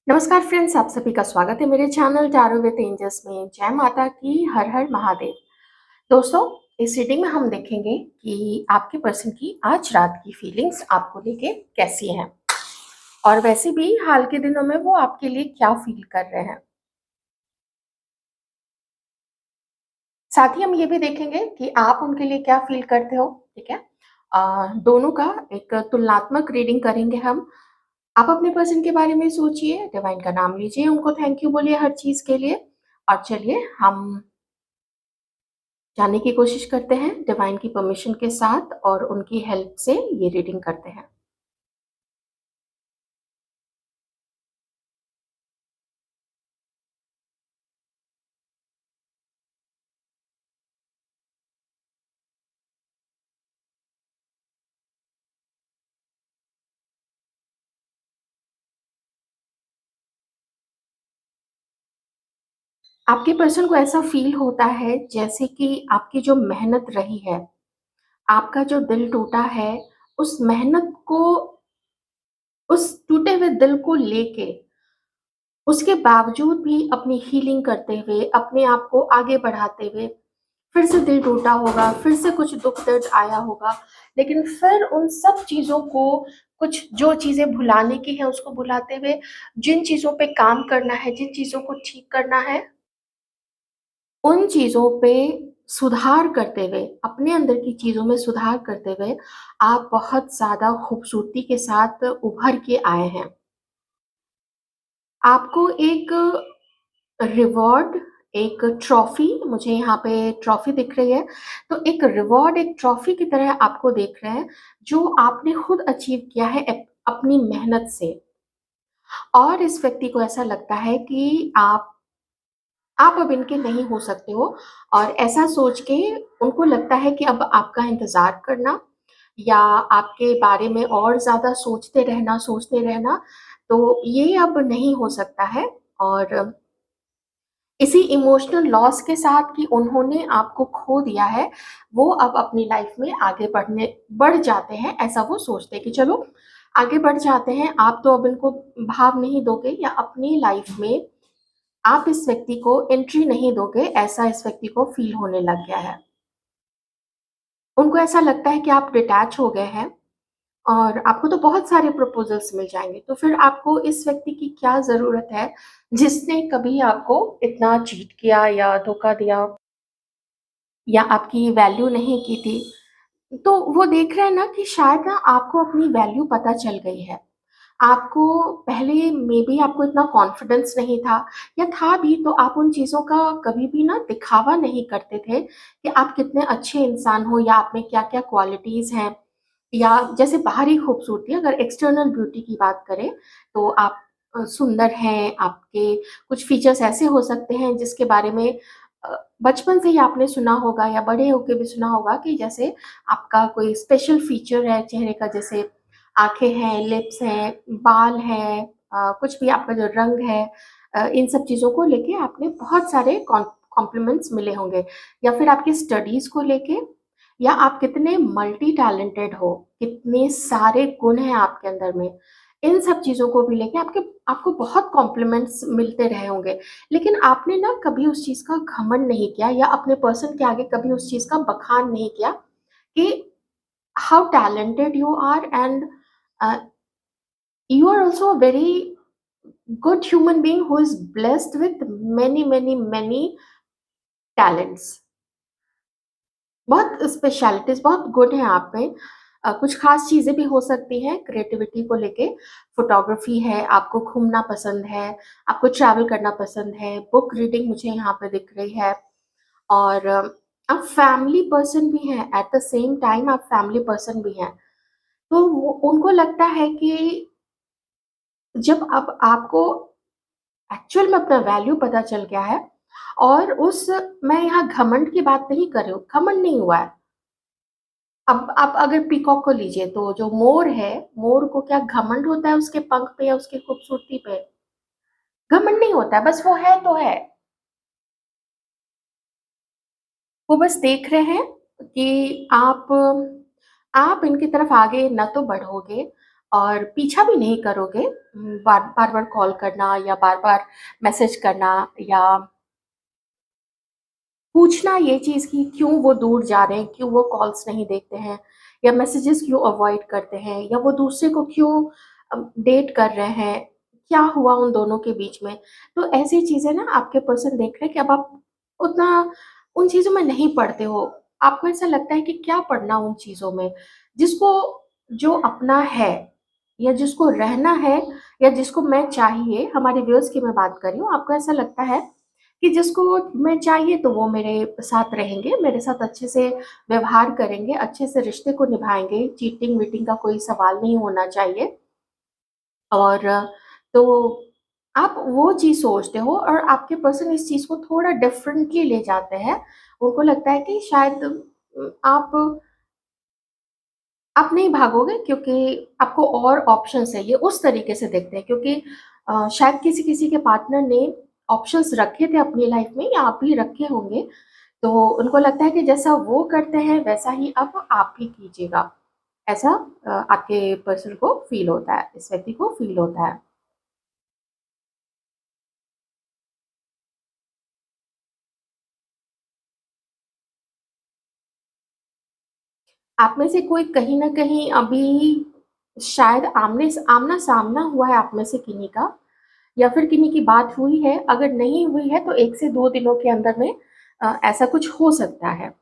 नमस्कार फ्रेंड्स, आप सभी का स्वागत है मेरे चैनल टैरो विद एंजल्स में। जय माता की, हर हर महादेव। दोस्तों, इस रीडिंग में हम देखेंगे कि आपके पर्सन की आज रात की फीलिंग्स आपको लेके कैसी हैं और वैसे भी हाल के दिनों में वो आपके लिए क्या फील कर रहे हैं। साथ ही हम ये भी देखेंगे कि आप उनके लिए क्या फील करते हो। ठीक है। दोनों का एक तुलनात्मक रीडिंग करेंगे हम। आप अपने पर्सन के बारे में सोचिए, डिवाइन का नाम लीजिए, उनको थैंक यू बोलिए हर चीज के लिए। और चलिए हम जानने की कोशिश करते हैं डिवाइन की परमिशन के साथ और उनकी हेल्प से ये रीडिंग करते हैं। आपके पर्सन को ऐसा फील होता है जैसे कि आपकी जो मेहनत रही है, आपका जो दिल टूटा है, उस मेहनत को, उस टूटे हुए दिल को लेके उसके बावजूद भी अपनी हीलिंग करते हुए, अपने आप को आगे बढ़ाते हुए फिर से दिल टूटा होगा, फिर से कुछ दुख दर्द आया होगा, लेकिन फिर उन सब चीज़ों को, कुछ जो चीज़ें भुलाने की है उसको भुलाते हुए, जिन चीज़ों पे काम करना है, जिन चीज़ों को ठीक करना है, उन चीज़ों पे सुधार करते हुए, अपने अंदर की चीज़ों में सुधार करते हुए, आप बहुत ज़्यादा खूबसूरती के साथ उभर के आए हैं। आपको एक रिवॉर्ड, एक ट्रॉफी, मुझे यहाँ पे ट्रॉफी दिख रही है, तो एक रिवॉर्ड, एक ट्रॉफी की तरह आपको देख रहे हैं, जो आपने खुद अचीव किया है अपनी मेहनत से। और इस व्यक्ति को ऐसा लगता है कि आप अब इनके नहीं हो सकते हो, और ऐसा सोच के उनको लगता है कि अब आपका इंतज़ार करना या आपके बारे में और ज़्यादा सोचते रहना, तो ये अब नहीं हो सकता है। और इसी इमोशनल लॉस के साथ कि उन्होंने आपको खो दिया है, वो अब अपनी लाइफ में आगे बढ़ जाते हैं। ऐसा वो सोचते हैं कि चलो आगे बढ़ जाते हैं, आप तो अब इनको भाव नहीं दोगे या अपनी लाइफ में आप इस व्यक्ति को एंट्री नहीं दोगे, ऐसा इस व्यक्ति को फील होने लग गया है। उनको ऐसा लगता है कि आप डिटैच हो गए हैं और आपको तो बहुत सारे प्रपोज़ल्स मिल जाएँगे, तो फिर आपको इस व्यक्ति की क्या ज़रूरत है, जिसने कभी आपको इतना चीट किया या धोखा दिया या आपकी वैल्यू नहीं की थी। तो वो देख रहे हैं ना कि शायद ना आपको अपनी वैल्यू पता चल गई है। आपको पहले मेबी आपको इतना कॉन्फिडेंस नहीं था, या था भी तो आप उन चीज़ों का कभी भी ना दिखावा नहीं करते थे कि आप कितने अच्छे इंसान हो या आप में क्या-क्या क्वालिटीज़ हैं, या जैसे बाहरी खूबसूरती, अगर एक्सटर्नल ब्यूटी की बात करें तो आप सुंदर हैं, आपके कुछ फीचर्स ऐसे हो सकते हैं जिसके बारे में बचपन से ही आपने सुना होगा या बड़े होके भी सुना होगा कि जैसे आपका कोई स्पेशल फीचर है चेहरे का, जैसे आँखें हैं, लिप्स हैं, बाल हैं, कुछ भी आपका जो रंग है, इन सब चीज़ों को लेके आपने बहुत सारे कॉम्प्लीमेंट्स मिले होंगे, या फिर आपकी स्टडीज़ को लेके, या आप कितने मल्टी टैलेंटेड हो, कितने सारे गुण हैं आपके अंदर में। इन सब चीज़ों को भी लेके आपको बहुत कॉम्प्लीमेंट्स मिलते रहे होंगे। लेकिन आपने ना कभी उस चीज़ का घमंड नहीं किया या अपने पर्सन के आगे कभी उस चीज़ का बखान नहीं किया कि how talented you are, and uh, you are also a very good human being who is blessed with many talents। बहुत स्पेशलिटीज, बहुत गुड है आप में। कुछ खास चीजें भी हो सकती हैं क्रिएटिविटी को लेके। फोटोग्राफी है, आपको घूमना पसंद है, आपको ट्रैवल करना पसंद है, बुक रीडिंग मुझे यहाँ पे दिख रही है। और आप फैमिली पर्सन भी हैं, एट द सेम टाइम आप फैमिली पर्सन भी हैं। तो उनको लगता है कि जब अब आपको एक्चुअल में अपना वैल्यू पता चल गया है, और उस, मैं यहाँ घमंड की बात नहीं कर रही हूँ, घमंड नहीं हुआ है। अब आप अगर पीकॉक को लीजिए, तो जो मोर है, मोर को क्या घमंड होता है उसके पंख पे या उसकी खूबसूरती पे? घमंड नहीं होता है, बस वो है तो है। वो बस देख रहे हैं कि आप इनकी तरफ आगे ना तो बढ़ोगे, और पीछा भी नहीं करोगे। बार-बार कॉल करना या बार-बार मैसेज करना या पूछना ये चीज़ कि क्यों वो दूर जा रहे हैं, क्यों वो कॉल्स नहीं देखते हैं या मैसेजेस क्यों अवॉइड करते हैं या वो दूसरे को क्यों डेट कर रहे हैं, क्या हुआ उन दोनों के बीच में। तो ऐसी चीज़ें ना आपके पर्सन देख रहे हैं कि अब आप उतना उन चीज़ों में नहीं पड़ते हो। आपको ऐसा लगता है कि क्या पढ़ना उन चीज़ों में, जिसको जो अपना है या जिसको रहना है या जिसको मैं चाहिए, हमारे व्यूअर्स की मैं बात कर रही हूँ, आपको ऐसा लगता है कि जिसको मैं चाहिए तो वो मेरे साथ रहेंगे, मेरे साथ अच्छे से व्यवहार करेंगे, अच्छे से रिश्ते को निभाएँगे, चीटिंग-वीटिंग का कोई सवाल नहीं होना चाहिए। और तो आप वो चीज़ सोचते हो और आपके पर्सन इस चीज़ को थोड़ा डिफरेंटली ले जाते हैं। उनको लगता है कि शायद आप नहीं भागोगे क्योंकि आपको और ऑप्शंस है, ये उस तरीके से देखते हैं क्योंकि शायद किसी-किसी के पार्टनर ने ऑप्शंस रखे थे अपनी लाइफ में या आप भी रखे होंगे, तो उनको लगता है कि जैसा वो करते हैं वैसा ही अब आप भी कीजिएगा। ऐसा आपके पर्सन को फ़ील होता है, इस व्यक्ति को फ़ील होता है। आप में से कोई कहीं न कहीं अभी शायद आमना-सामना हुआ है आप में से किन्हीं का या फिर किन्हीं की बात हुई है, अगर नहीं हुई है तो 1 से 2 दिनों के अंदर में ऐसा कुछ हो सकता है।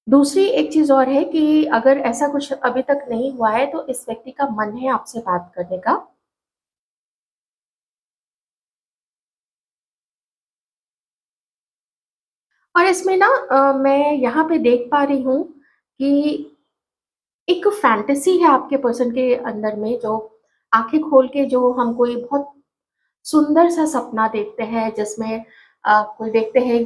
दूसरी एक चीज़ और है कि अगर ऐसा कुछ अभी तक नहीं हुआ है तो इस व्यक्ति का मन है आपसे बात करने का। और इसमें ना मैं यहाँ पे देख पा रही हूँ कि एक फैंटेसी है आपके पर्सन के अंदर में जो आँखें खोल के जो हम कोई बहुत सुंदर सा सपना देखते हैं जिसमें कोई देखते हैं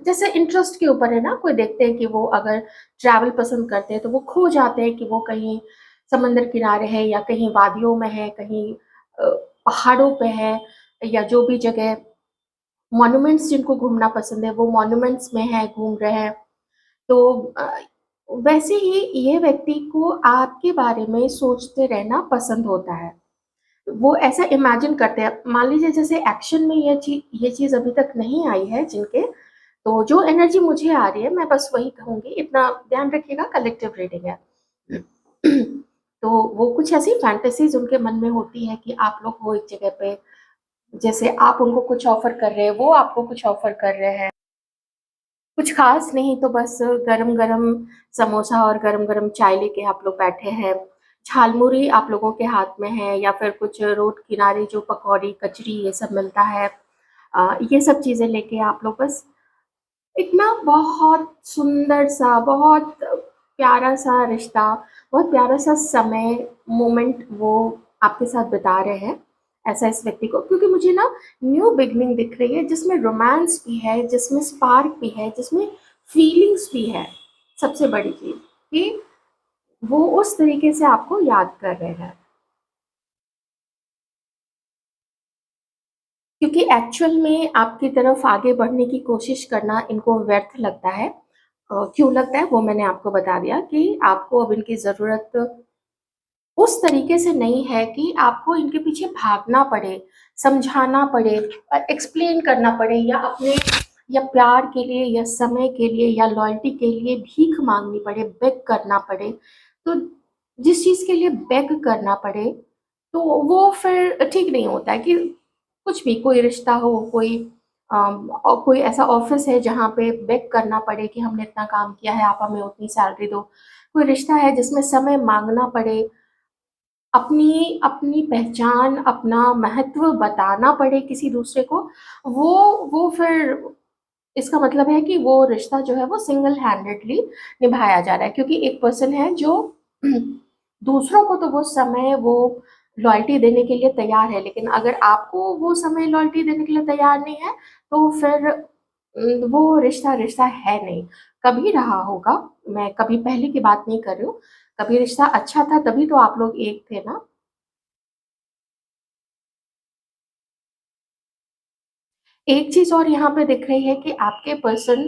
जैसे इंटरेस्ट के ऊपर है ना, कोई देखते हैं कि वो अगर ट्रैवल पसंद करते हैं तो वो खो जाते हैं कि वो कहीं समंदर किनारे है या कहीं वादियों में है, कहीं अ, पहाड़ों पे है या जो भी जगह मॉन्यूमेंट्स जिनको घूमना पसंद है वो मॉन्यूमेंट्स में है, घूम रहे हैं। तो वैसे ही ये व्यक्ति को आपके बारे में सोचते रहना पसंद होता है। वो ऐसा इमेजिन करते हैं। मान लीजिए जैसे एक्शन में ये चीज़ अभी तक नहीं आई है जिनके, तो जो एनर्जी मुझे आ रही है मैं बस वही कहूँगी, इतना ध्यान रखिएगा कलेक्टिव रीडिंग है। तो वो कुछ ऐसी फैंटेसीज़ उनके मन में होती है कि आप लोग हो एक जगह पे, जैसे आप उनको कुछ ऑफ़र कर रहे हैं, वो आपको कुछ ऑफ़र कर रहे हैं। कुछ ख़ास नहीं तो बस गरम-गरम समोसा और गरम-गरम चाय लेके आप लोग बैठे हैं। झालमुड़ी आप लोगों के हाथ में है या फिर कुछ रोड किनारे जो पकौड़ी, कचरी ये सब मिलता है। ये सब चीज़ें लेके आप लोग बस एक ना बहुत सुंदर-सा, बहुत प्यारा-सा रिश्ता, बहुत प्यारा-सा समय, मोमेंट वो आपके साथ बिता रहे हैं, ऐसा इस व्यक्ति को क्योंकि मुझे ना न्यू बिगिनिंग दिख रही है जिसमें रोमांस भी है, जिसमें स्पार्क भी है, जिसमें फीलिंग्स भी है। सबसे बड़ी चीज़ कि वो उस तरीके से आपको याद कर रहे हैं। क्योंकि एक्चुअल में आपकी तरफ आगे बढ़ने की कोशिश करना इनको व्यर्थ लगता है। क्यों लगता है वो मैंने आपको बता दिया कि आपको अब इनकी ज़रूरत उस तरीके से नहीं है कि आपको इनके पीछे भागना पड़े, समझाना पड़े एक्सप्लेन करना पड़े या अपने या प्यार के लिए या समय के लिए या लॉयल्टी के लिए भीख माँगनी पड़े, बेग करना पड़े। तो जिस चीज़ के लिए बेग करना पड़े, तो वो फिर ठीक नहीं होता है कि कुछ भी कोई रिश्ता हो, कोई कोई ऐसा ऑफ़िस है जहाँ पे बेग करना पड़े कि हमने इतना काम किया है, आप हमें उतनी सैलरी दो। कोई रिश्ता है जिसमें समय माँगना पड़े, अपनी अपनी पहचान, अपना महत्व बताना पड़े किसी दूसरे को, वो फिर इसका मतलब है कि वो रिश्ता जो है वो सिंगल हैंडेडली निभाया जा रहा है क्योंकि एक पर्सन है जो दूसरों को तो वो समय, वो लॉयल्टी देने के लिए तैयार है, लेकिन अगर आपको वो समय लॉयल्टी देने के लिए तैयार नहीं है, तो फिर वो रिश्ता रिश्ता है नहीं। कभी रहा होगा, मैं कभी पहले की बात नहीं कर रही हूँ, कभी रिश्ता अच्छा था तभी तो आप लोग एक थे ना। एक चीज़ और यहाँ पे दिख रही है कि आपके पर्सन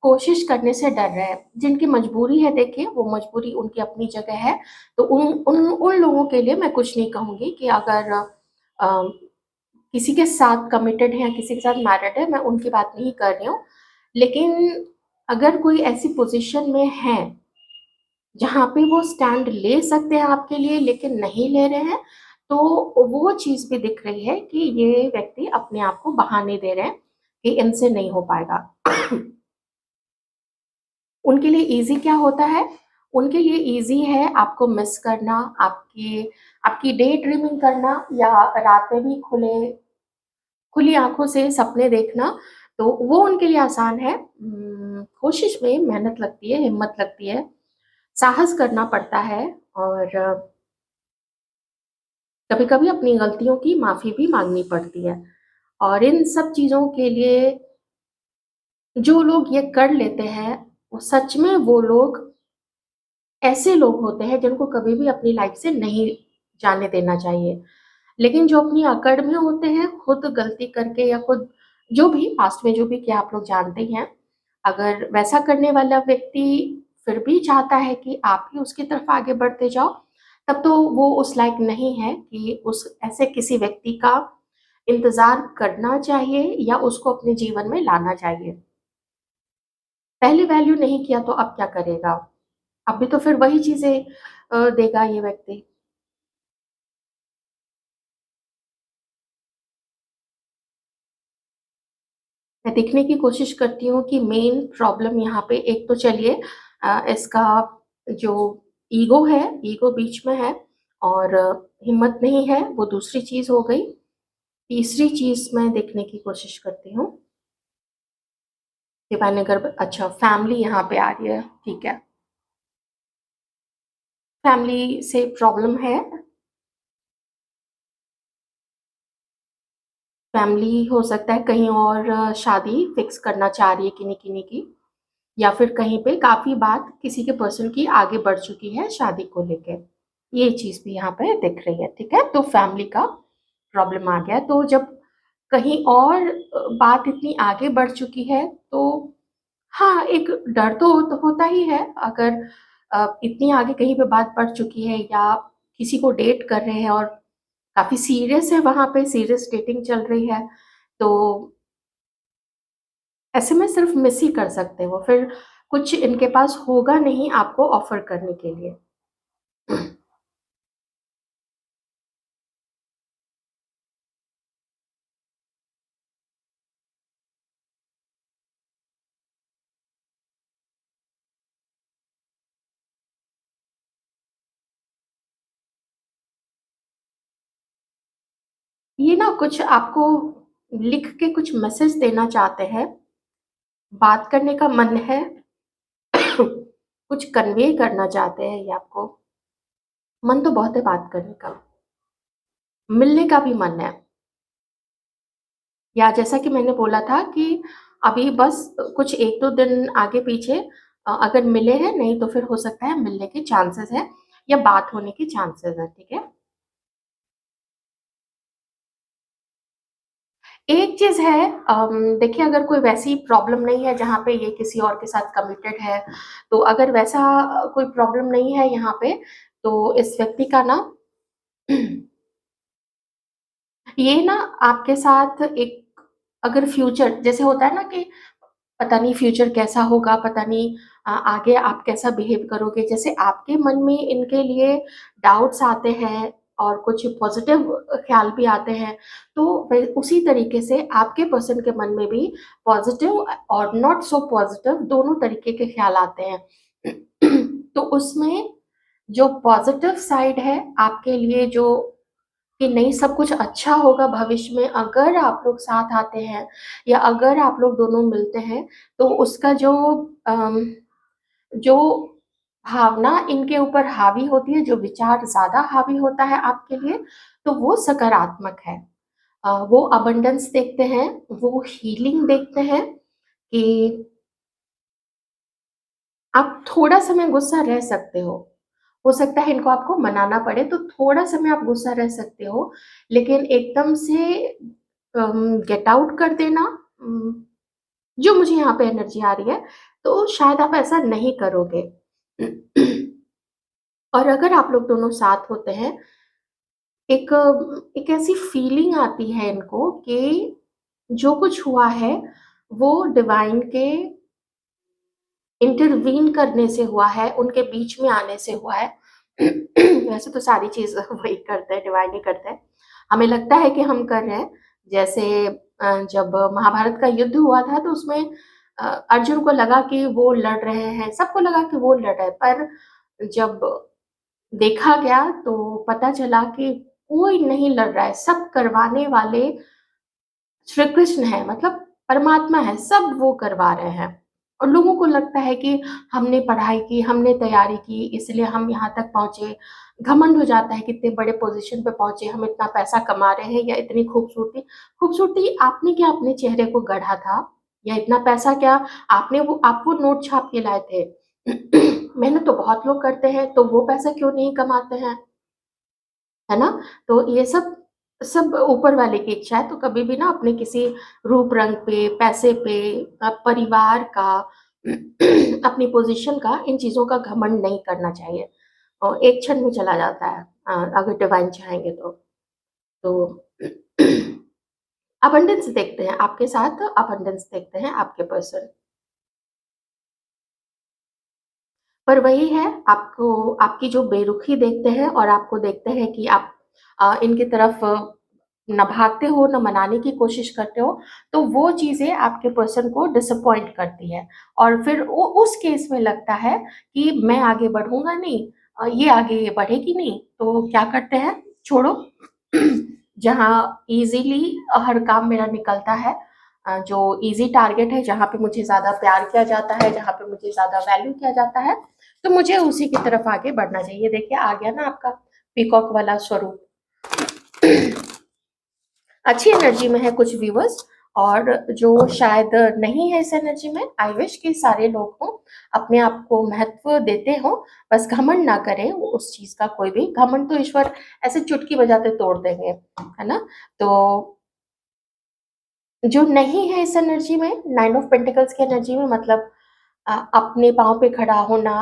कोशिश करने से डर रहे हैं। जिनकी मजबूरी है देखिए, वो मजबूरी उनकी अपनी जगह है। तो उन उन उन लोगों के लिए मैं कुछ नहीं कहूँगी कि अगर किसी के साथ कमिटेड है या किसी के साथ मैरिड है, मैं उनकी बात नहीं कर रही हूँ। लेकिन अगर कोई ऐसी पोज़ीशन में है, जहाँ पे वो स्टैंड ले सकते हैं आपके लिए लेकिन नहीं ले रहे हैं, तो वो चीज़ भी दिख रही है कि ये व्यक्ति अपने आप को बहाने दे रहे हैं कि इनसे नहीं हो पाएगा। उनके लिए ईज़ी क्या होता है? उनके लिए ईज़ी है आपको मिस करना, आपकी आपकी डे ड्रीमिंग करना या रात में भी खुली आँखों से सपने देखना, तो वो उनके लिए आसान है। कोशिश में मेहनत लगती है, हिम्मत लगती है, साहस करना पड़ता है और कभी-कभी अपनी गलतियों की माफ़ी भी माँगनी पड़ती है। और इन सब चीज़ों के लिए जो लोग ये कर लेते हैं, वो सच में वो लोग ऐसे लोग होते हैं जिनको कभी भी अपनी लाइफ़ से नहीं जाने देना चाहिए। लेकिन जो अपनी अकड़ में होते हैं, खुद गलती करके या खुद जो भी पास्ट में जो भी किया आप लोग जानते ही हैं, अगर वैसा करने वाला व्यक्ति फिर भी चाहता है कि आप ही उसकी तरफ आगे बढ़ते जाओ, तब तो वो उस लायक नहीं है कि उस ऐसे किसी व्यक्ति का इंतज़ार करना चाहिए या उसको अपने जीवन में लाना चाहिए। पहले वैल्यू नहीं किया तो अब क्या करेगा? अब भी तो फिर वही चीज़ें देगा ये व्यक्ति। मैं देखने की कोशिश करती हूँ कि मेन प्रॉब्लम यहाँ पे एक तो चलिए इसका जो ईगो है, ईगो बीच में है और हिम्मत नहीं है, वो दूसरी चीज़ हो गई। तीसरी चीज़ मैं देखने की कोशिश करती हूँ कि मैंने अगर अच्छा फैमिली यहाँ पे आ रही है, ठीक है। फैमिली से प्रॉब्लम है, फैमिली हो सकता है कहीं और शादी फिक्स करना चाह रही है किन्हीं-किन्हीं की। या फिर कहीं पे काफ़ी बात किसी के पर्सन की आगे बढ़ चुकी है शादी को लेके। ये चीज़ भी यहाँ पे दिख रही है, ठीक है? तो फैमिली का प्रॉब्लम आ गया, तो जब कहीं और बात इतनी आगे बढ़ चुकी है, तो हाँ, एक डर तो होता ही है अगर इतनी आगे कहीं पे बात बढ़ चुकी है या किसी को डेट कर रहे हैं और काफ़ी सीरियस है वहाँ पे, सीरियस डेटिंग चल रही है, तो ऐसे में सिर्फ़ मिस ही कर सकते हो, फिर कुछ इनके पास होगा नहीं आपको ऑफ़र करने के लिए। ये ना कुछ आपको लिख के कुछ मैसेज देना चाहते हैं, बात करने का मन है, कुछ कन्वे करना चाहते हैं ये आपको। मन तो बहुत है बात करने का, मिलने का भी मन है। या जैसा कि मैंने बोला था कि अभी बस कुछ 1-2 दिन आगे-पीछे अगर मिले हैं, नहीं तो फिर हो सकता है मिलने के चांसेस हैं या बात होने के चांसेस हैं, ठीक है? एक चीज़ है देखिए अगर कोई वैसी प्रॉब्लम नहीं है जहाँ पे ये किसी और के साथ कमिटेड है, तो अगर वैसा कोई प्रॉब्लम नहीं है यहाँ पे, तो इस व्यक्ति का ना ये ना आपके साथ एक अगर फ्यूचर जैसे होता है ना कि पता नहीं फ्यूचर कैसा होगा, पता नहीं आगे आप कैसा बिहेव करोगे। जैसे आपके मन में इनके लिए डाउट्स आते हैं और कुछ पॉज़िटिव ख़्याल भी आते हैं, तो वे उसी तरीके से आपके पर्सन के मन में भी पॉज़िटिव और नॉट सो पॉज़िटिव दोनों तरीके के ख़्याल आते हैं। तो उसमें जो पॉज़िटिव साइड है आपके लिए जो कि नहीं सब कुछ अच्छा होगा भविष्य में अगर आप लोग साथ आते हैं या अगर आप लोग दोनों मिलते हैं, तो उसका जो भावना इनके ऊपर हावी होती है, जो विचार ज़्यादा हावी होता है आपके लिए, तो वो सकारात्मक है। वो अबंडेंस देखते हैं, वो हीलिंग देखते हैं कि आप थोड़ा समय गुस्सा रह सकते हो। हो सकता है इनको आपको मनाना पड़े, तो थोड़ा समय आप गुस्सा रह सकते हो, लेकिन एकदम से गेट आउट कर देना जो मुझे यहाँ पे एनर्जी आ रही है, तो शायद आप ऐसा नहीं करोगे। और अगर आप लोग दोनों साथ होते हैं, एक एक ऐसी फीलिंग आती है इनको कि जो कुछ हुआ है, वो डिवाइन के इंटरवीन करने से हुआ है, उनके बीच में आने से हुआ है। वैसे तो सारी चीज़ वही करते हैं, डिवाइन ही करते हैं। हमें लगता है कि हम कर रहे हैं, जैसे जब महाभारत का युद्ध हुआ था तो उसमें अर्जुन को लगा कि वो लड़ रहे हैं, सबको लगा कि वो लड़ रहे हैं, पर जब देखा गया तो पता चला कि कोई नहीं लड़ रहा है, सब करवाने वाले श्री कृष्ण है, मतलब परमात्मा है, सब वो करवा रहे हैं। और लोगों को लगता है कि हमने पढ़ाई की, हमने तैयारी की, इसलिए हम यहाँ तक पहुँचे। घमंड हो जाता है कि इतने बड़े पोज़ीशन पे पहुँचे, हम इतना पैसा कमा रहे हैं या इतनी खूबसूरती। खूबसूरती आपने क्या अपने चेहरे को गढ़ा था? या इतना पैसा क्या आप वो नोट छाप के लाए थे? मेहनत तो बहुत लोग करते हैं, तो वो पैसा क्यों नहीं कमाते हैं? है ना? तो ये सब सब ऊपर वाले की इच्छा है, तो कभी भी ना अपने किसी रूप-रंग पे, पैसे पे, परिवार का, अपनी पोज़ीशन का, इन चीज़ों का घमंड नहीं करना चाहिए। एक क्षण में चला जाता है, अगर डिवाइन चाहेंगे तो। तो अबंडेंस देखते हैं आपके साथ, अबंडेंस देखते हैं आपके पर्सन। पर वही है, आपको आपकी जो बेरुखी देखते हैं और आपको देखते हैं कि आप इनकी तरफ ना भागते हो, ना मनाने की कोशिश करते हो, तो वो चीज़ें आपके पर्सन को डिसअपॉइंट करती है। और फिर वो उस केस में लगता है कि मैं आगे बढ़ूँगा नहीं, ये आगे बढ़ेगी नहीं, तो क्या करते हैं, छोड़ो। जहाँ ईज़िली हर काम मेरा निकलता है, जो ईज़ी टारगेट है, जहाँ पे मुझे ज़्यादा प्यार किया जाता है, जहाँ पे मुझे ज़्यादा वैल्यू किया जाता है, तो मुझे उसी की तरफ आगे बढ़ना चाहिए। देखिए आ गया ना आपका पीकॉक वाला स्वरूप। अच्छी एनर्जी में है कुछ व्यूअर्स, और जो शायद नहीं है इस एनर्जी में, आई विश कि सारे लोग हों, अपने आप को महत्व देते हों, बस घमंड ना करें उस चीज़ का। कोई भी घमंड तो ईश्वर ऐसे चुटकी बजाते तोड़ देंगे, है ना? तो जो नहीं है इस एनर्जी में, नाइन ऑफ पेंटिकल्स की एनर्जी में, मतलब अपने पाँव पे खड़ा होना,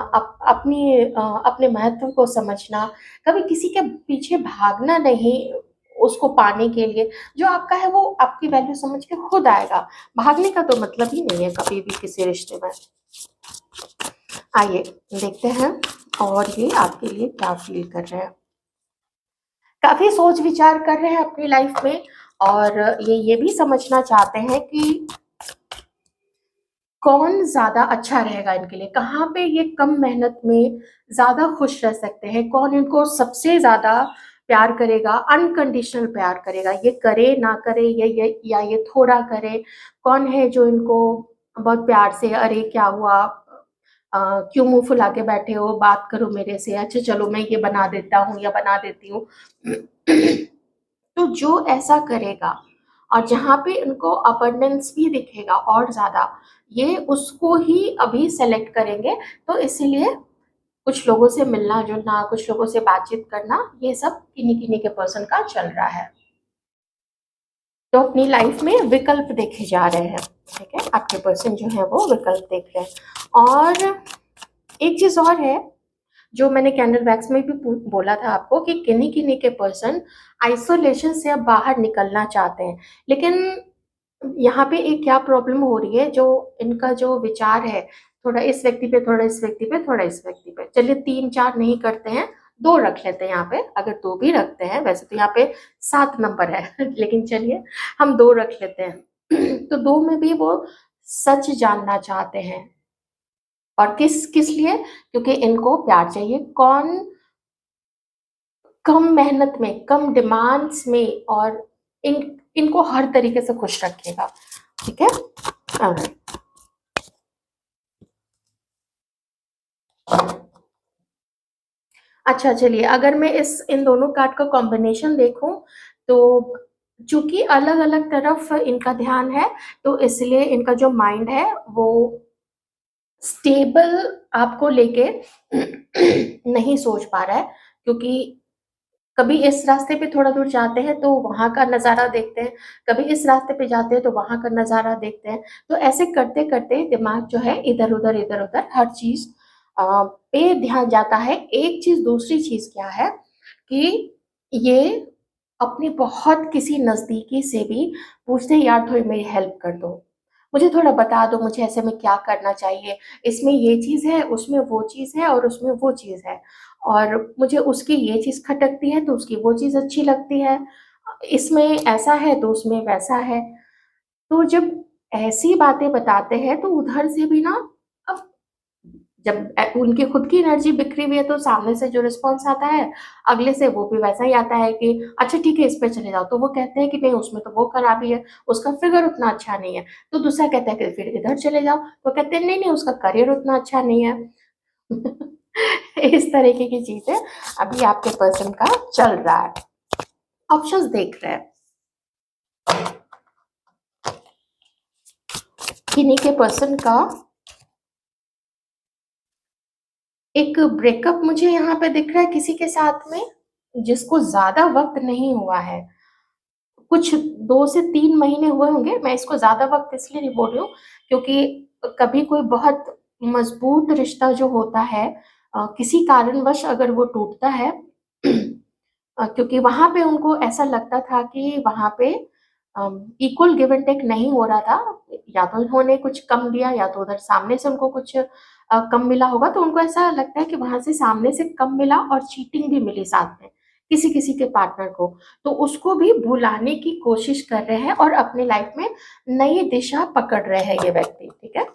अपने महत्व को समझना, कभी किसी के पीछे भागना नहीं उसको पाने के लिए। जो आपका है वो आपकी वैल्यू समझ के खुद आएगा। भागने का तो मतलब ही नहीं है कभी भी किसी रिश्ते में। आइए देखते हैं और ये आपके लिए क्या फ़ील कर रहे हैं। काफ़ी सोच विचार कर रहे हैं अपनी लाइफ में, और ये भी समझना चाहते हैं कि कौन ज़्यादा अच्छा रहेगा इनके लिए? कहाँ पे ये कम मेहनत में ज़्यादा खुश रह सकते हैं? कौन इनको सबसे ज़्यादा प्यार करेगा, अनकंडीशनल प्यार करेगा? ये करे, ना करे, ये थोड़ा करे? कौन है जो इनको बहुत प्यार से, "अरे! क्या हुआ? क्यों मुँह फुला के बैठे हो? बात करो मेरे से। अच्छा चलो मैं ये बना देता हूँ या बना देती हूँ।" तो जो ऐसा करेगा और जहाँ पे उनको अबंडेंस भी दिखेगा और ज़्यादा, ये उसको ही अभी सेलेक्ट करेंगे। तो इसीलिए कुछ लोगों से मिलना-जुलना, कुछ लोगों से बातचीत करना, ये सब किन्हीं-किन्हीं के पर्सन का चल रहा है। तो अपनी लाइफ में विकल्प देखे जा रहे हैं, ठीक है? आपके पर्सन जो है वो विकल्प देख रहे हैं। और एक चीज़ और है, जो मैंने कैंडल वैक्स में भी बोला था आपको कि किन्हीं-किन्हीं के पर्सन आइसोलेशन से अब बाहर निकलना चाहते हैं। लेकिन यहाँ पे एक क्या प्रॉब्लम हो रही है, जो इनका जो विचार है, थोड़ा इस व्यक्ति पे, थोड़ा इस व्यक्ति पे, थोड़ा इस व्यक्ति पे। चलिए 3-4 नहीं करते हैं, 2 रख लेते हैं यहाँ पे। अगर 2 भी रखते हैं, वैसे तो यहाँ पे 7 नंबर है, लेकिन चलिए हम 2 रख लेते हैं। तो 2 में भी वो सच जानना चाहते हैं। और किस किस लिए? क्योंकि इनको प्यार चाहिए। कौन कम मेहनत में, कम डिमांड्स में, और इनको हर तरीके से खुश रखेगा, ठीक है? ऑलराइट। अच्छा चलिए, अगर मैं इस इन दोनों कार्ड का कॉम्बिनेशन देखूँ, तो चूँकि अलग-अलग तरफ इनका ध्यान है, तो इसलिए इनका जो माइंड है वो स्टेबल आपको लेके नहीं सोच पा रहा है, क्योंकि कभी इस रास्ते पे थोड़ा दूर जाते हैं तो वहाँ का नज़ारा देखते हैं, कभी इस रास्ते पे जाते हैं तो वहाँ का नज़ारा देखते हैं। तो ऐसे करते-करते दिमाग जो है इधर-उधर, इधर-उधर हर चीज़ पे ध्यान जाता है। एक चीज़ दूसरी चीज़ क्या है कि ये अपनी बहुत किसी नज़दीकी से भी पूछते हैं, यार थोड़ी मेरी हेल्प कर दो। मुझे थोड़ा बता दो मुझे ऐसे में क्या करना चाहिए? इसमें ये चीज़ है, उसमें वो चीज़ है और उसमें वो चीज़ है। और मुझे उसकी ये चीज़ खटकती है तो उसकी वो चीज़ अच्छी लगती है। इसमें ऐसा है तो उसमें वैसा है। तो जब ऐसी बातें बताते हैं तो उधर से भी ना, अब जब उनकी खुद की एनर्जी बिखरी हुई है तो सामने से जो रिस्पॉन्स आता है, अगले से वो भी वैसा ही आता है कि अच्छा ठीक है इस पे चले जाओ। तो वो कहते हैं कि नहीं उसमें तो वो खराबी है, उसका फिगर उतना अच्छा नहीं है। तो दूसरा कहता है कि फिर इधर चले जाओ, तो कहते हैं नहीं उसका करियर उतना अच्छा नहीं है। इस तरीके की चीज़ें अभी आपके पर्सन का चल रहा है। ऑप्शंस देख रहे हैं। किन्हीं के पर्सन का एक ब्रेकअप मुझे यहाँ पे दिख रहा है किसी के साथ में, जिसको ज़्यादा वक़्त नहीं हुआ है। कुछ 2 से 3 महीने हुए होंगे। मैं इसको ज़्यादा वक़्त इसलिए नहीं बोल रही हूँ, क्योंकि कभी कोई बहुत मज़बूत रिश्ता जो होता है किसी कारणवश अगर वो टूटता है क्योंकि वहाँ पे उनको ऐसा लगता था कि वहाँ पे इक्वल गिव एंड टेक नहीं हो रहा था। या तो इन्होंने कुछ कम दिया या तो उधर सामने से उनको कुछ कम मिला होगा, तो उनको ऐसा लगता है कि वहाँ से सामने से कम मिला और चीटिंग भी मिली साथ में, किसी-किसी के पार्टनर को। तो उसको भी भुलाने की कोशिश कर रहे हैं और अपनी लाइफ में नई दिशा पकड़ रहे हैं ये व्यक्ति, ठीक है?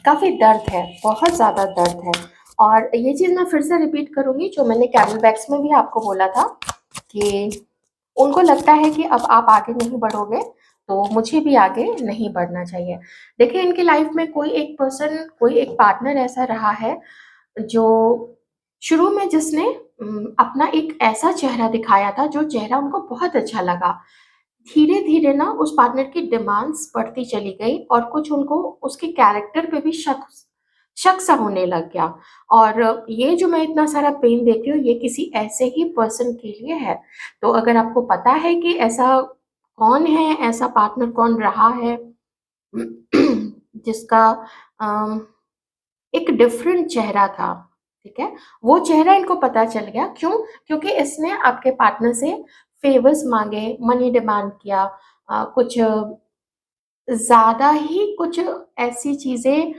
काफ़ी दर्द है, बहुत ज़्यादा दर्द है। और ये चीज़ मैं फिर से रिपीट करूँगी जो मैंने कैमलबैक्स में भी आपको बोला था कि उनको लगता है कि अब आप आगे नहीं बढ़ोगे, तो मुझे भी आगे नहीं बढ़ना चाहिए। देखिए इनकी लाइफ में कोई एक पर्सन, कोई एक पार्टनर ऐसा रहा है, जो शुरू में जिसने अपना एक ऐसा चेहरा दिखाया था, जो चेहरा उनको बहुत अच्छा लगा। धीरे-धीरे ना उस पार्टनर की डिमांड्स बढ़ती चली गई और कुछ उनको उसके कैरेक्टर पे भी शक शक सा होने लग गया। और ये जो मैं इतना सारा पेन देख रही हूँ, ये किसी ऐसे ही पर्सन के लिए है। तो अगर आपको पता है कि ऐसा कौन है, ऐसा पार्टनर कौन रहा है, जिसका अम, एक डिफरेंट चेहरा था, ठीक है? वो चेहरा इनको पता चल गया, क्यों? क्योंकि इसने आपके पार्टनर से फेवर्स माँगे, मनी डिमांड किया, कुछ ज़्यादा ही कुछ ऐसी चीज़ें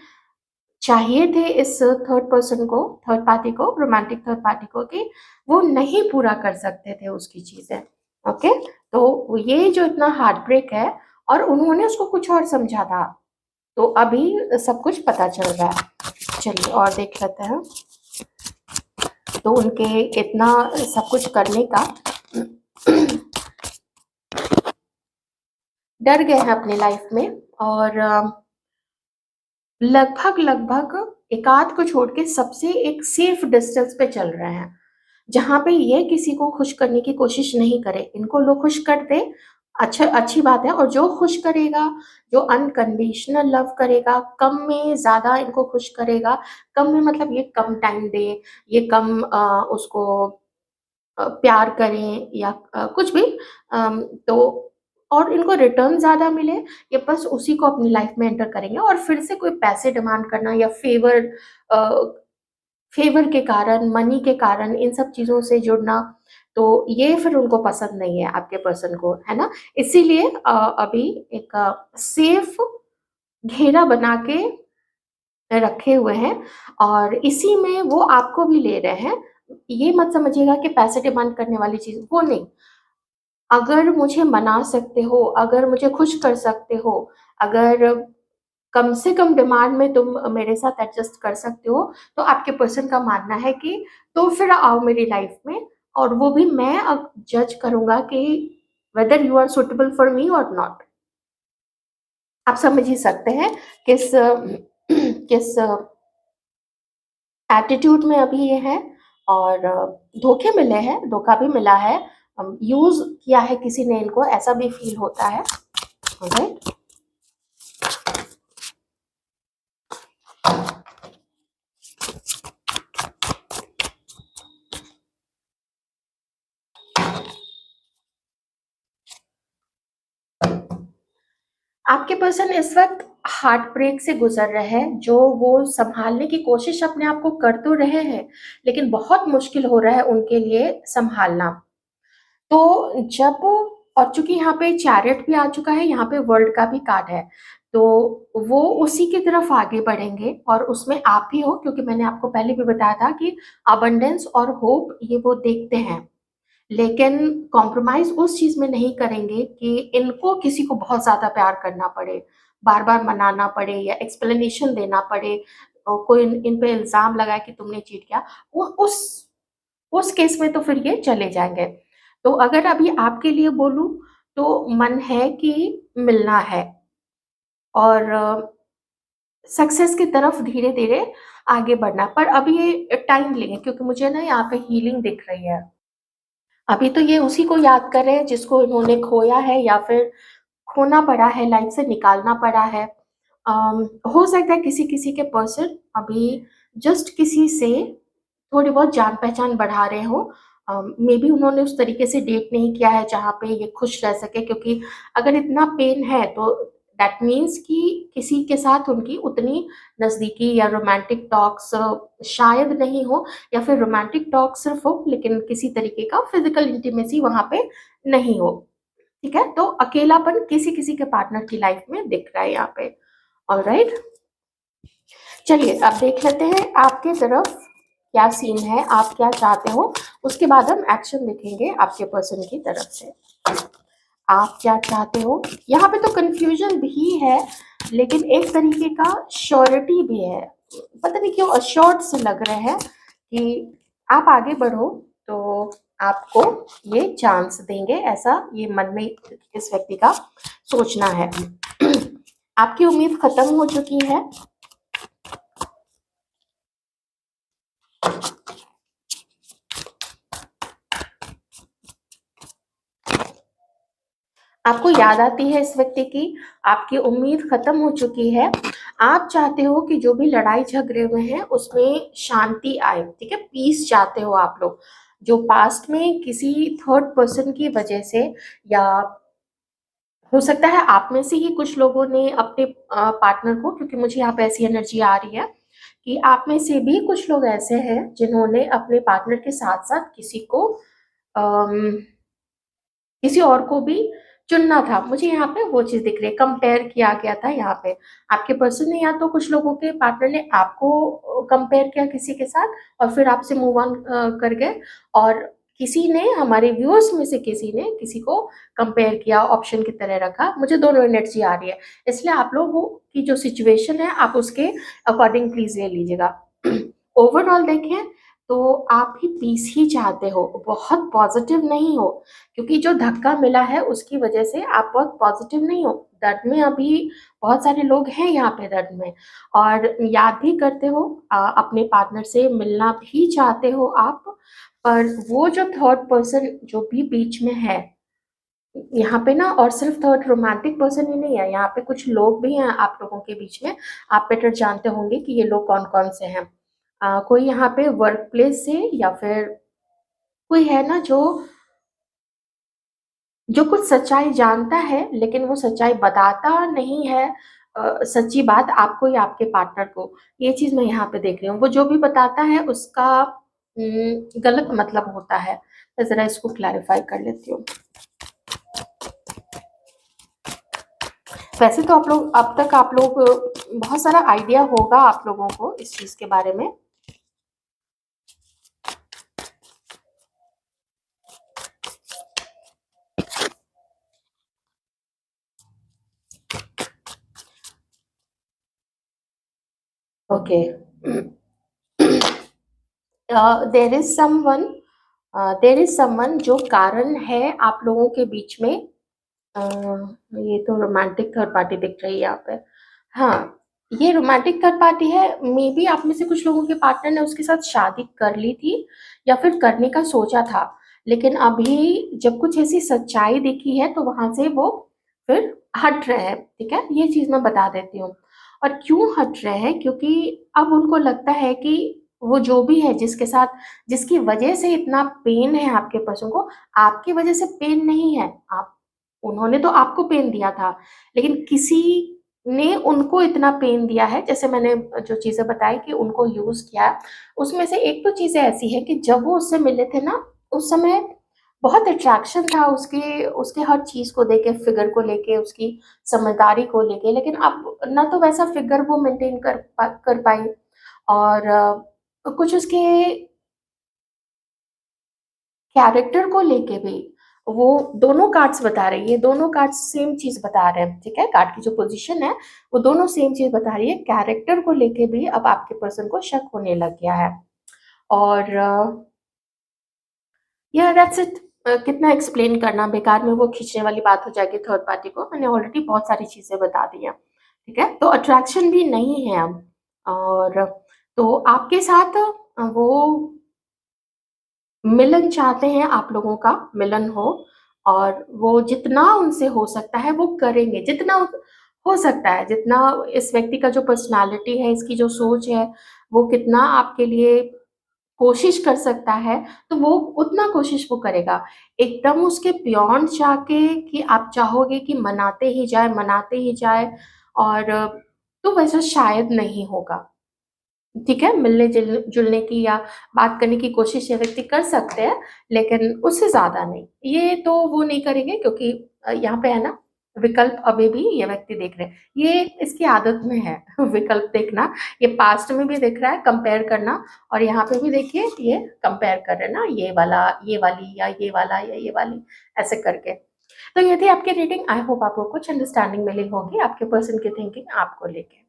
चाहिए थे इस थर्ड पार्टी को, रोमांटिक थर्ड पार्टी को, कि वो नहीं पूरा कर सकते थे उसकी चीज़ें, ओके? तो ये जो इतना हार्ट ब्रेक है और उन्होंने उसको कुछ और समझा था, तो अभी सब कुछ पता चल रहा है। चलिए और देख लेते हैं। तो उनके इतना सब कुछ करने का डर गए हैं अपनी लाइफ में और लगभग एकाध को छोड़ के सबसे एक सेफ डिस्टेंस पे चल रहे हैं, जहाँ पे ये किसी को खुश करने की कोशिश नहीं करे। इनको लोग खुश कर दे, अच्छा अच्छी बात है, और जो खुश करेगा, जो अनकंडीशनल लव करेगा, कम में ज़्यादा इनको खुश करेगा, कम में मतलब ये कम टाइम दे, ये कम उसको प्यार करें या कुछ भी, तो और इनको रिटर्न ज़्यादा मिले, ये बस उसी को अपनी लाइफ में एंटर करेंगे। और फिर से कोई पैसे डिमांड करना या अ, फेवर के कारण, मनी के कारण इन सब चीज़ों से जुड़ना, तो ये फिर उनको पसंद नहीं है आपके पर्सन को, है ना? इसीलिए अभी एक सेफ घेरा बना के रखे हुए हैं और इसी में वो आपको भी ले रहे हैं। ये मत समझिएगा कि पैसे डिमांड करने वाली चीज़, वो नहीं। अगर मुझे मना सकते हो, अगर मुझे खुश कर सकते हो, अगर कम से कम डिमांड में तुम मेरे साथ एडजस्ट कर सकते हो, तो आपके पर्सन का मानना है कि तो फिर आओ मेरी लाइफ में, और वो भी मैं अब जज करूँगा कि whether you are suitable for me और नॉट। आप समझ ही सकते हैं किस किस एटीट्यूड में अभी ये है। और धोखे मिले हैं, धोखा भी मिला है, यूज़ किया है किसी ने इनको, ऐसा भी फ़ील होता है। राइट? आपके पर्सन इस वक़्त हार्ट ब्रेक से गुज़र रहे हैं, जो वो सँभालने की कोशिश अपने आप को कर तो रहे हैं, लेकिन बहुत मुश्किल हो रहा है उनके लिए सँभालना। तो जब और चूँकि यहाँ पे चैरियट भी आ चुका है, यहाँ पे वर्ल्ड का भी कार्ड है, तो वो उसी की तरफ आगे बढ़ेंगे और उसमें आप भी हो, क्योंकि मैंने आपको पहले भी बताया था कि अबंडेंस और होप ये वो देखते हैं। लेकिन कॉम्प्रोमाइज़ उस चीज़ में नहीं करेंगे कि इनको किसी को बहुत ज़्यादा प्यार करना पड़े, बार-बार मनाना पड़े या एक्सप्लेनेशन देना पड़े, कोई इन पे इल्ज़ाम लगाए कि तुमने चीट किया। वो उस केस में तो फिर ये चले जाएँगे। तो अगर अभी आपके लिए बोलूँ, तो मन है कि मिलना है और सक्सेस की तरफ धीरे-धीरे आगे बढ़ना है। पर अभी ये टाइम लेंगे, क्योंकि मुझे ना यहाँ पे हीलिंग दिख रही है। अभी तो ये उसी को याद कर रहे हैं जिसको इन्होंने खोया है या फिर खोना पड़ा है, लाइफ से निकालना पड़ा है। हो सकता है किसी-किसी के पर्सन अभी जस्ट किसी से थोड़ी बहुत जान-पहचान बढ़ा रहे हों। मेबी उन्होंने उस तरीके से डेट नहीं किया है जहाँ पे ये खुश रह सके, क्योंकि अगर इतना पेन है तो दैट मीन्स कि किसी के साथ उनकी उतनी नज़दीकी या रोमांटिक टॉक्स शायद नहीं हो, या फिर रोमांटिक टॉक सिर्फ़ हो लेकिन किसी तरीके का फिज़िकल इंटीमेसी वहाँ पे नहीं हो। ठीक है? तो अकेलापन किसी-किसी के पार्टनर की लाइफ़ में दिख रहा है यहाँ पे। ऑलराइट? चलिए अब देख लेते हैं आपके तरफ क्या सीन है, आप क्या चाहते हो? उसके बाद हम एक्शन देखेंगे आपके पर्सन की तरफ से। आप क्या चाहते हो? यहाँ पे तो कन्फ्यूज़न भी है, लेकिन एक तरीके का श्योरिटी भी है। पता नहीं क्यों अश्योर्ड से लग रहे हैं कि आप आगे बढ़ो, तो आपको ये चांस देंगे, ऐसा ये मन में इस व्यक्ति का सोचना है। आपकी उम्मीद खत्म हो चुकी है। आपको याद आती है इस व्यक्ति की, आपकी उम्मीद खत्म हो चुकी है। आप चाहते हो कि जो भी लड़ाई झगड़े हुए हैं उसमें शांति आए, ठीक है? पीस चाहते हो आप लोग। जो पास्ट में किसी थर्ड पर्सन की वजह से, या हो सकता है आप में से ही कुछ लोगों ने अपने पार्टनर को, क्योंकि मुझे यहाँ पे ऐसी एनर्जी आ रही है कि आप में से भी कुछ लोग ऐसे हैं जिन्होंने अपने पार्टनर के साथ-साथ अम, किसी और को भी चुनना था। मुझे यहाँ पे वो चीज़ दिख रही है, कंपेयर किया गया था यहाँ पे। आपके पर्सन ने, या तो कुछ लोगों के पार्टनर ने आपको कंपेयर किया किसी के साथ और फिर आपसे मूव ऑन कर गए, और किसी ने, हमारे व्यूअर्स में से किसी ने किसी को कंपेयर किया, ऑप्शन की तरह रखा। मुझे दोनों एनर्जी आ रही है। इसलिए आप लोगों की जो सिचुएशन है आप उसके अकॉर्डिंग प्लीज़ ले लीजिएगा। ओवरऑल देखें तो आप ही पीस ही चाहते हो, बहुत पॉज़िटिव नहीं हो। क्योंकि जो धक्का मिला है उसकी वजह से आप बहुत पॉजिटिव नहीं हो। दर्द में अभी बहुत सारे लोग हैं यहाँ पे दर्द में, और याद भी करते हो, अपने पार्टनर से मिलना भी चाहते हो आप, पर वो जो थर्ड पर्सन जो भी बीच में है, यहाँ पे ना, और सिर्फ थर्ड रोमांटिक पर्सन ही नहीं है, यहाँ पे कुछ लोग भी हैं आप लोगों के बीच में। आप बेटर जानते होंगे कि ये लोग कौन-कौन से हैं। कोई यहाँ पे वर्क प्लेस से, या फिर कोई है ना जो कुछ सच्चाई जानता है लेकिन वो सच्चाई बताता नहीं है, सच्ची बात आपको या आपके पार्टनर को। ये चीज़ मैं यहाँ पे देख रही हूँ। वो जो भी बताता है उसका गलत मतलब होता है। मैं ज़रा इसको क्लैरिफ़ाई कर लेती हूँ। वैसे तो अब तक आप लोग बहुत सारा आइडिया होगा आप लोगों को इस चीज़ के बारे में। ओके। देयर इज़ समवन, जो कारण है आप लोगों के बीच में। अ, ये तो रोमांटिक थर्ड पार्टी दिख रही है यहाँ पे। हाँ, ये रोमांटिक थर्ड पार्टी है। मेबी आप में से कुछ लोगों के पार्टनर ने उसके साथ शादी कर ली थी या फिर करने का सोचा था। लेकिन अभी जब कुछ ऐसी सच्चाई दिखी है तो वहाँ से वो फिर हट रहे हैं, ठीक है? ये चीज़ मैं बता देती हूँ। और क्यों हट रहे हैं? क्योंकि अब उनको लगता है कि वो जो भी है, जिसके साथ, जिसकी वजह से इतना पेन है आपके पर्सन को, आपकी वजह से पेन नहीं है। आप उन्होंने तो आपको पेन दिया था, लेकिन किसी ने उनको इतना पेन दिया है, जैसे मैंने जो चीज़ें बताई कि उनको यूज़ किया, उसमें से एक तो चीज़ें ऐसी है कि जब वो उससे मिले थे ना, उस समय बहुत अट्रैक्शन था उसके उसके हर चीज़ को लेके, फिगर को लेके, उसकी समझदारी को लेके, लेकिन अब ना तो वैसा फिगर वो मेंटेन कर पाई, और कुछ उसके कैरेक्टर को लेके भी वो दोनों कार्ड्स बता रही है, दोनों कार्ड्स सेम चीज़ बता रहे हैं, ठीक है? कार्ड की जो पोज़ीशन है, वो दोनों सेम चीज़ बता रही है, कैरेक्टर को लेके भी अब आपके पर्सन को शक होने लग गया है। और या दैट्स इट। कितना एक्सप्लेन करना, बेकार में वो खींचने वाली बात हो जाएगी थर्ड पार्टी को, मैंने ऑलरेडी बहुत सारी चीज़ें बता दी हैं, ठीक है? तो अट्रैक्शन भी नहीं है अब, और तो आपके साथ वो मिलन चाहते हैं, आप लोगों का मिलन हो, और वो जितना उनसे हो सकता है वो करेंगे, जितना हो सकता है, जितना इस व्यक्ति का जो पर्सनैलिटी है, इसकी जो सोच है, वो कितना आपके लिए कोशिश कर सकता है, तो वो उतना कोशिश वो करेगा। एकदम उसके बियॉन्ड जाके कि आप चाहोगे कि मनाते ही जाए, और तो वैसा शायद नहीं होगा। ठीक है, मिलने-जुलने की या बात करने की कोशिश ये व्यक्ति कर सकते हैं, लेकिन उससे ज़्यादा नहीं। ये तो वो नहीं करेंगे, क्योंकि यहाँ पे है ना, विकल्प अभी भी ये व्यक्ति देख रहे हैं। ये इसकी आदत में है विकल्प देखना, ये पास्ट में भी दिख रहा है, कंपेयर करना, और यहाँ पे भी देखिए ये कंपेयर कर रहे हैं ना, ये वाला, ये वाली, या ये वाला या ये वाली, ऐसे करके। तो ये थी आपकी रीडिंग। आई होप आपको कुछ अंडरस्टैंडिंग मिली होगी आपके पर्सन की थिंकिंग आपको लेके।